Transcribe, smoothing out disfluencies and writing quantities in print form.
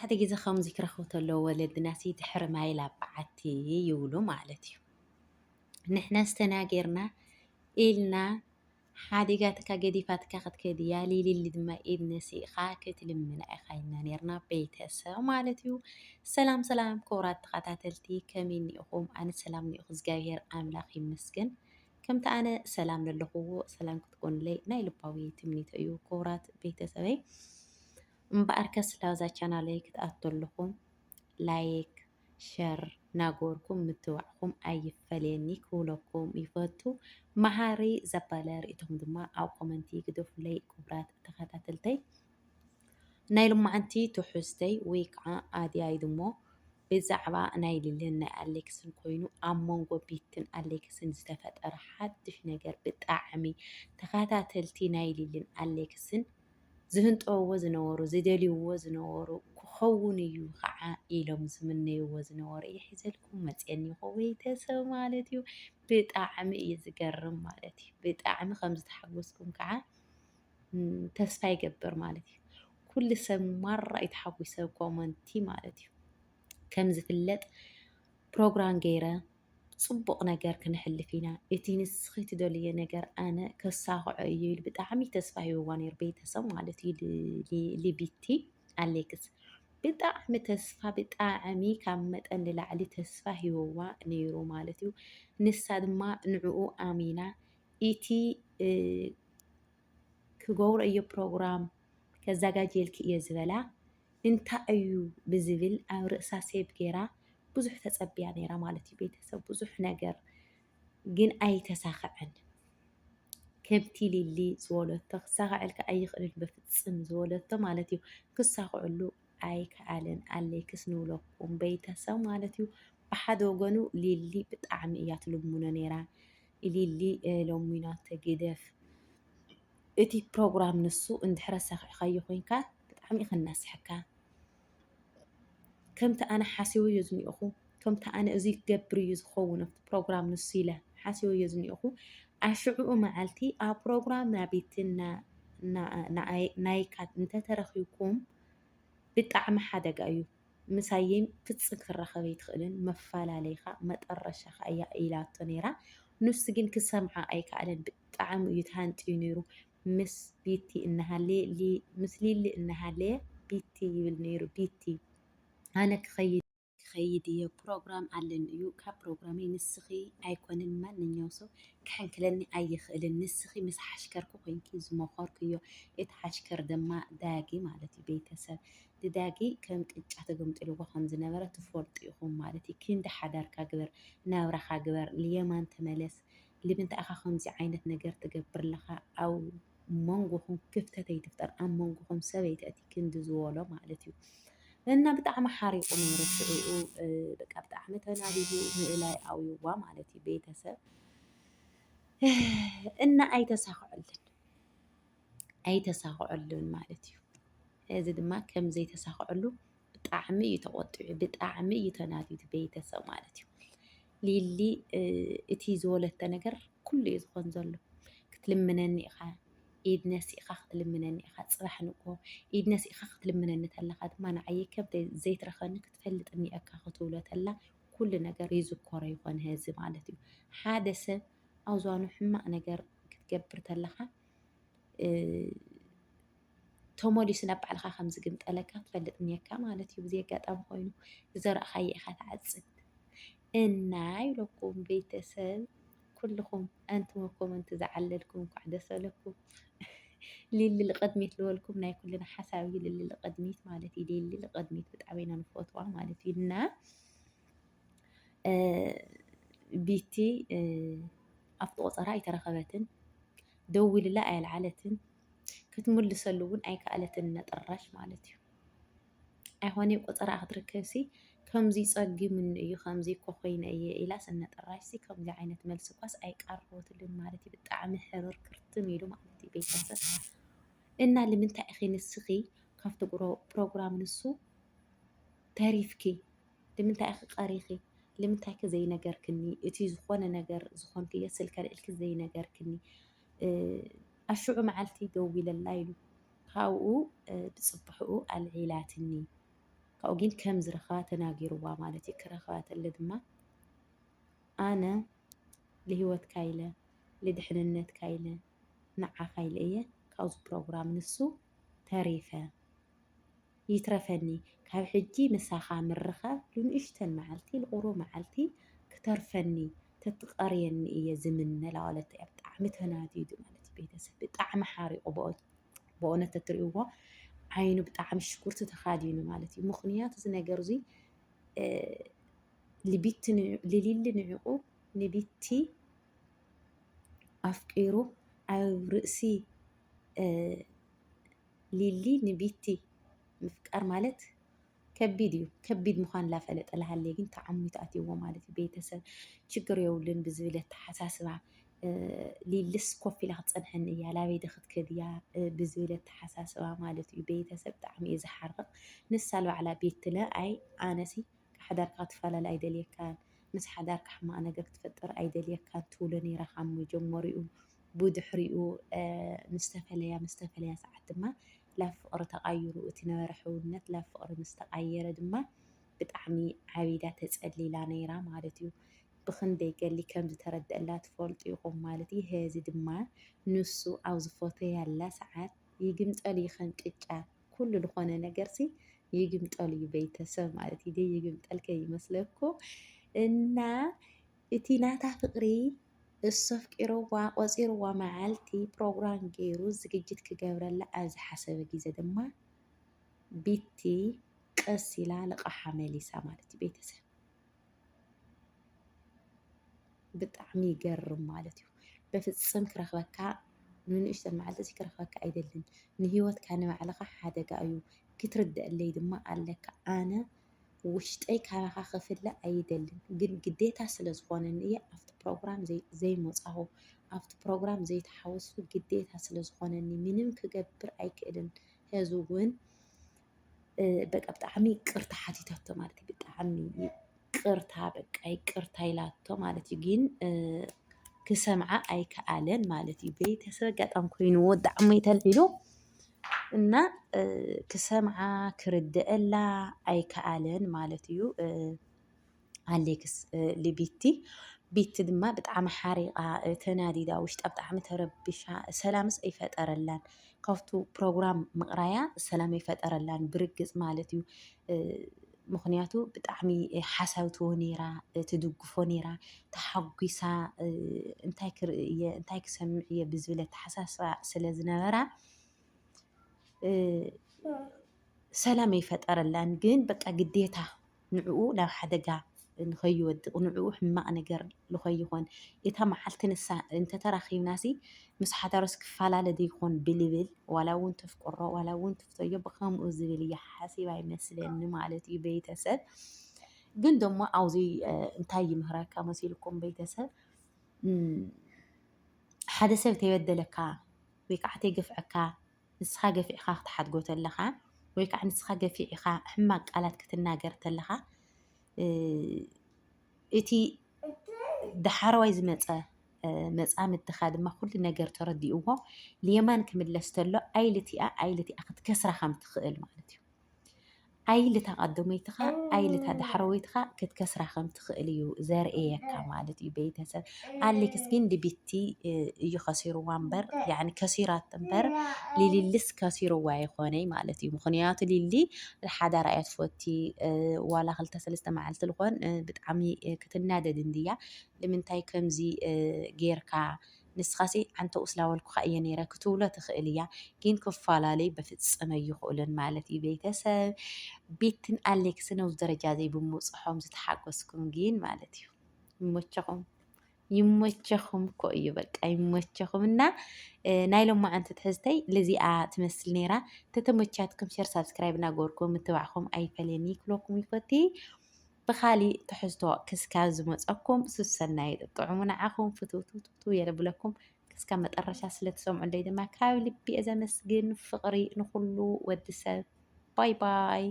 መብዛሕትኡ ግዜ ከምዚ ክረኽቡ ተለዉ ወለድናሲ ድሕሪ ማይ ላብ በዓቲ ይብሉ ማለት እዩ። ንሕና ዝተናገርና ኢልና ሓዲጋትካ ገዲፋትካ ክትከድ እያ ሊልሊ ድማ ኢድ ነሲእኻ ክትልምና ኢኻ ኢልና ነርና ቤተሰብ ማለት እዩ። ሰላም ሰላም ክቡራት ተኸታተልቲ ከመይ እኒኢኹም? ኣነ ሰላም እኒኢኹ እግዚኣብሔር ኣምላኽ ይመስገን። ከምቲ ኣነ ሰላም ዘለኹዎ ሰላም ክትኮኑለይ ናይ ልባዊ ትምኒተ እዩ። ክቡራት ቤተሰበይ እምበኣርከስ ላብዛ ቻናለይ ክትኣቱ ኣለኹም ላይክ ሸር ናጎርኩም ምትባዕኩም ኣይፈለየኒ ክብለኩም ይፈቱ። መሃሪ ዘባለ ርእይቶም ድማ ኣብ ኮመንቲ ግደፉለይ ክቡራት ተኸታተልተይ ናይ ሎማዓንቲ ትሕዝተይ ወይ ከዓ ኣድያይ ድሞ ብዛዕባ ናይ ሊልን ናይ ኣሌክስን ኮይኑ ኣብ መንጎ ቢትን ኣሌክስን ዝተፈጠረ ሓድሽ ነገር ብጣዕሚ ተኸታተልቲ ናይ ሊልን ኣሌክስን ዝህንጠውዎ ዝነበሩ ዝደልይዎ ዝነበሩ ክኸውን እዩ ከዓ ኢሎም ዝምነይዎ ዝነበሩ ይሕዘልኩም መፅአኒ ቤተሰብ ማለት እዩ። ብጣዕሚ እዩ ዝገርም ማለት እዩ። ብጣዕሚ ከም ዝተሓጎስኩም ከዓ ተስፋ ይገብር ማለት እዩ። ኩሉ ሰብ ማራ ይተሓጒሰ ኮመንቲ ማለት እዩ። ከም ዝፍለጥ ፕሮግራም ገይረ ፅቡቕ ነገር ክንሕልፍ ኢና እቲ ንስኺ ትደልዮ ነገር ኣነ ከሳኽዖ እዩ ኢሉ ብጣዕሚ ተስፋ ሂብዋ ነይሩ ቤተሰብ ማለት እዩ። ልቢቲ ኣሌክስ ብጣዕሚ ተስፋ ብጣዕሚ ካብ መጠን ንላዕሊ ተስፋ ሂብዋ ነይሩ ማለት እዩ። ንሳ ድማ ንዕኡ ኣሚና እቲ ክገብሮ እየ ፕሮግራም ከዘጋጀልኪ እየ ዝበላ እንታይ እዩ ብዝብል ኣብ ርእሳ ሴብ ገይራ ብዙሕ ተፀቢያ ነይራ ማለት እዩ። ቤተሰብ ብዙሕ ነገር ግን ኣይተሳኽዐን። ከምቲ ሊሊ ዝበለቶ ክሳኽዐልካ ኣይኽእልን በፍፅም ዝበለቶ ማለት እዩ። ክሳኽዐሉ ኣይከኣለን ኣሌክስ ንብለኩም ቤተሰብ ማለት እዩ። ብሓደ ወገኑ ሊሊ ብጣዕሚ እያ ትልሙኖ ነይራ ሊሊ ሎሚናቶ ግደፍ እቲ ፕሮግራም ንሱ እንድሕር ኣሳኺዕካዮ ኮይንካ ብጣዕሚ እዩ ከናስሐካ ከምቲ ኣነ ሓሲበዮ ዝኒአኹ ከምቲ ኣነ እዚ ክገብር እዩ ዝኸውን ኣብቲ ፕሮግራም ንሱ ኢለ ሓሲበዮ ዝኒአኹ ኣሽዑ መዓልቲ ኣብ ፕሮግራም ናቤትን ናይካ እንተተረኺብኩም ብጣዕሚ ሓደጋ እዩ። ምሳየም ፍፅም ክራኸብ ኣይትኽእልን መፈላለይካ መጠረሻኻ እያ ኢላቶ ነይራ። ንሱ ግን ክሰምዓ ኣይከኣለን ብጣዕሚ እዩ ተሃንጥዩ ነይሩ። ምስ ቤቲ እናሃለየ ምስ ሊሊ እናሃለየ ቤቲ ይብል ነይሩ። ቤቲ ኣነ ክኸይድ እየ ፕሮግራም ኣለኒ እዩ ካብ ፕሮግራመይ ንስኺ ኣይኮነን ማንኛው ሰብ ክሕንክለኒ ኣይኽእልን ንስኺ ምስ ሓሽከርኩ ኮንኪ ዝመኸርክዮ እቲ ሓሽከር ድማ ዳጊ ማለት እዩ። ቤተሰብ ንዳጊ ከም ቅጫ ተገምጢልዎ ከም ዝነበረ ትፈልጡ ኢኹም ማለት እዩ። ክንዲ ሓዳርካ ግበር ናብራኻ ግበር ልየማን ተመለስ ንምንታይ ኢኻ ከምዚ ዓይነት ነገር ትገብር ለኻ ኣብ መንጎኹም ክፍተት ኣይትፍጠር ኣብ መንጎኹም ሰብ ኣይትእቲ ክንዲ ዝበሎ ማለት እዩ። እና ብጣዕሚ ሓሪቑ ነይሩ ስዕኡ በቃ ብጣዕሚ ተናዲዱ ምእላይ ኣውይዋ ማለት እዩ። ቤተሰብ እና ኣይተሳኽዐሉን ማለት እዩ። እዚ ድማ ከም ዘይተሳኽዐሉ ብጣዕሚ እዩ ተቆጢዑ ብጣዕሚ እዩ ተናዲዱ ቤተሰብ ማለት እዩ። ሊሊ እቲ ዝበለቶ ነገር ኩሉ እዩ ዝኾን ዘሎ ክትልምነኒ ኢኻ ኢድ ነሲእኻ ክትልምነኒ ኢኻ ፅባሕ ንቆ ኢድ ነሲእኻ ክትልምነኒ ተለኻ ድማ ንዓየ ከም ዘይትረኸኒ ክትፈልጥ እኒአካ ክትብሎ ተላ ኩሉ ነገር ይዝከሮ ይኾነ ህዚ ማለት እዩ። ሓደ ሰብ ኣብ ዝባኑ ሕማቕ ነገር ክትገብር ተለኻ ተመሊሱ ናብ ባዕልኻ ከም ዝግምጠለካ ትፈልጥ እኒአካ ማለት እዩ። ብዘይ ኣጋጣሚ ኮይኑ ዘረእኻዮ ኢኻ ትዓፅድ እና ይብለኩም ቤተሰብ ኩልኩም ኣንትሞ ኮመንቲ ዝዓለልኩም እንኳዕ ደስ በለኩም። ሊሊ ልቅድሚት ዝበልኩም ናይ ኩልና ሓሳብ እዩ። ሊሊ ልቅድሚት ማለት እዩ። ሊሊ ልቅድሚት ብጣዕሚ ኢና ንፈትዋ ማለት እዩ። እና ቤቲ ኣብቲ ቆፀራ ኣይተረኸበትን ደው ኢሉላ ኣይለዓለትን ክትምልሰሉ እውን ኣይከኣለትን ነጥራሽ ማለት እዩ። ኣይኮነ ቆፀራ ክትርከብሲ ከምዚ ፀጊሙኒ እዩ ከምዚ እኮ ኮይነ እየ ኢላስ እነጥራሽ ከምዚ ዓይነት መልሲ ኳስ ኣይቀርበትሉን ማለት እዩ። ብጣዕሚ ሕርር ክርትም ኢሉ ማለት እዩ። ቤተሰብ እና ንምንታይ ኢኺ ንስኺ ካብቲ ፕሮግራም ንሱ ተሪፍኪ ንምንታይ ኢኺ ቀሪኺ ንምንታይ ከ ዘይነገርክኒ እቲ ዝኾነ ነገር ዝኾንክዮ ስልከ ልዕልኪ ዘይነገርክኒ ኣሽዑ መዓልቲ ደው ኢለላ ኢሉ ካብኡ ብፅቡሕኡ ኣልዒላትኒ ካብኡ ግን ከም ዝረኸባ ተናጊርዋ ማለት እዩ። ክረኸባ ተለ ድማ ኣነ ለሂወትካ ኢለ ለድሕንነትካ ኢለ ንዓኻ ኢለ እየ ካብዚ ፕሮግራም ንሱ ተሪፈ ይትረፈኒ ካብ ሕጂ ምሳኻ ምርኻብ ንእሽተን መዓልቲ ንቑሩብ መዓልቲ ክተርፈኒ ተትቐርየኒ እየ ዝምነ ላዋለት እያ። ብጣዕሚ ተናዲዱ ማለት እዩ። ቤተሰብ ብጣዕሚ ሓሪቑ ብእውነት እትሪእዎ ዓይኑ ብጣዕሚ ሽጉርቲ ተኻዲኑ ማለት እዩ። ምክንያቱ እዚ ነገር እዚ ልሊሊ ንዕኡ ንቢቲ ኣፍቂሩ ኣብ ርእሲ ሊሊ ንቢቲ ምፍቃር ማለት ከቢድ እዩ። ከቢድ ምኳን ላፈለጠ ሃለየ ግን ተዓሚቱ ኣትይዎ ማለት እዩ። ቤተሰብ ችግር የብሉን ብዝብል ኣተሓሳስባ ሊልስ ኮፍ ኢላ ክትፀንሐኒ እያ ላበይ ደ ክትከድ እያ ብዝብል ኣተሓሳስባ ማለት እዩ። ቤተሰብ ብጣዕሚ እዩ ዝሓርቕ። ንሳ ባዕላ ቤትለ ኣይ ኣነሲ ሓዳርካ ክትፈላለ ኣይደልየካን ምስ ሓዳርካ ሕማቕ ነገር ክትፈጥር ኣይደልየካን ትብሎ ነይራ ካብ መጀመሪኡ ብድሕሪኡ ምስተፈለያ ሰዓት ድማ ላብ ፍቅሪ ተቃይሩ እቲ ነበረ ሕውነት ላብ ፍቅሪ ምስ ተቃየረ ድማ ብጣዕሚ ዓቢዳ ተፀሊላ ነይራ ማለት እዩ። ብክንደይ ገሊ ከም ዝተረድአላ ትፈልጡ ኢኹም ማለት እዩ። ህዚ ድማ ንሱ ኣብ ዝፈተያላ ሰዓት ይግምጠሉ ከም ቅጫ ኩሉ ዝኾነ ነገርሲ ይግምጠሉ እዩ ቤተሰብ ማለት እዩ። ይግምጠልከ ይመስለኩም እና እቲ ናታ ፍቅሪ እሱ ኣፍቂርዋ ቆፂርዋ መዓልቲ ፕሮግራም ገይሩ ዝግጅት ክገብረላ ኣብ ዝሓሰበ ግዜ ድማ ቢቲ ቀስ ኢላ ልቃሓ መሊሳ ማለት እዩ። ቤተሰብ ብጣዕሚ ይገርም ማለት እዩ። በፍፅም ክረክበካ ንንእሽተን መዓልቲ ክረክበካ ኣይደልን ንሂወትካ ንባዕልካ ሓደጋ እዩ ክትርድአለይ ድማ ኣለካ። ኣነ ውሽጠይ ካባኻ ክፍለ ኣይደልን ግን ግዴታ ስለ ዝኾነኒ እየ ኣብቲ ፕሮግራም ዘይመፃኹ ኣብቲ ፕሮግራም ዘይተሓወሱ ግዴታ ስለ ዝኾነኒ ምንም ክገብር ኣይክእልን። ህዚ እውን በቃ ብጣዕሚ ይቅርታ ሓቲታቶ ማለት እዩ። ብጣዕሚ ይቅርታ በቃ ይቅርታ ኢላቶ ማለት እዩ። ግን ክሰምዓ ኣይከኣለን ማለት እዩ። ቤተሰብ ኣጋጣሚ ኮይኑዎ ብጣዕሚ ተልዒሉ እና ክሰምዓ ክርድአላ ኣይከኣለን ማለት እዩ። ኣሌክስ ልቢቲ ቢቲ ድማ ብጣዕሚ ሓሪቓ ተናዲዳ ውሽጣ ብጣዕሚ ተረቢሻ ሰላምስ ኣይፈጠረላን ካብቱ ፕሮግራም ምቕራያ ሰላም ኣይፈጠረላን ብርግፅ ማለት እዩ። ምክንያቱ ብጣዕሚ ሓሳብትዎ ነይራ ትድግፎ ነይራ ተሓጒሳ እንታይ ክሰምዕ እየ ብዝብል ኣተሓሳስባ ስለ ዝነበራ ሰላም ኣይፈጠረላን። ግን በቃ ግዴታ ንዕኡ ናብ ሓደጋ ንኸይወድቕ ንዕኡ ሕማቕ ነገር ንኸይኾን እታ መዓልቲ ንሳ እንተተራኺብናሲ ምስ ሓዳሮስ ክፈላለ ዘይኮን ብልብል ዋላ እውን ተፍቅሮ ዋላ እውን ትፍተዮ ብከምኡ ዝብል እያ ሓሲባ ይመስለኒ ማለት እዩ። ቤተሰብ ግን ደሞ ኣብዚ እንታይ ይምህረካ መሲልኩም ቤተሰብ ሓደ ሰብ ተይበደለካ ወይ ከዓ ተይገፍዐካ ንስኻ ገፊዕካ ክትሓድጎ ተለካ ወይ ከዓ ንስኻ ገፊዕካ ሕማቅ ቃላት ክትናገር ተለካ እቲ ዳሓረዋይ ዝመፀ መፃምድትኻ ድማ ኩሉ ነገር ተረዲእዎ ልየማን ክምለስ ተሎ ኣይልቲኣ ክትከስራ ከም ትኽእል ማለት እዩ። ኣይልታ ቀዳሞይትኻ ኣይልታ ዳሕረወይትኻ ክትከስራ ከም ትኽእል እዩ ዘርእየካ ማለት እዩ። ቤተሰብ ኣሌክስ ግን ልቢቲ እዩ ከሲርዋ እምበር ያዕኒ ከሲራቶ እምበር ልልልስ ከሲርዋ ኣይኮነይ ማለት እዩ። ምክንያቱ ልሊ ሓዳር እያ ትፈቲ ዋላ 2-3 መዓልቲ ልኾን ብጣዕሚ ክትናደድ እንድያ ንምንታይ ከምዚ ጌርካ ንስኻሲ ዓንተ ስላወልኩካ እየ ነይረ ክትብሎ ትኽእል እያ። ግን ክፈላለዩ በፍፅመ ኣይኽእሉን ማለት እዩ። ቤተሰብ ቤትን ኣሌክስን ኣብዚ ደረጃ ዘይብምውፅሖም ዝተሓጎስኩም ግን ማለት እዩ ይመቸኹም እኮ እዩ በቃ ይመቸኹም። እና ናይ ሎማዓንቲ ትሕዝተይ ለዚኣ ትመስል ነይራ። ተተመቻትኩም ሸር ሳብስክራይብ እናገበርኩም ምትባዕኹም ኣይፈለኒ ክለኩም ይፈቲ ብካሊእ ትሕዝቶ ክስካብ ዝመፀኩም ስሰናይ ጥዑሙ ንዓኹም ፍትውትውትው የለብለኩም ክስካብ መጠረሻ ስለተሰምዑለይ ድማ ካብ ልቢ እየ ዘመስግን። ፍቕሪ ንኩሉ ወዲ ሰብ ባይ ባይ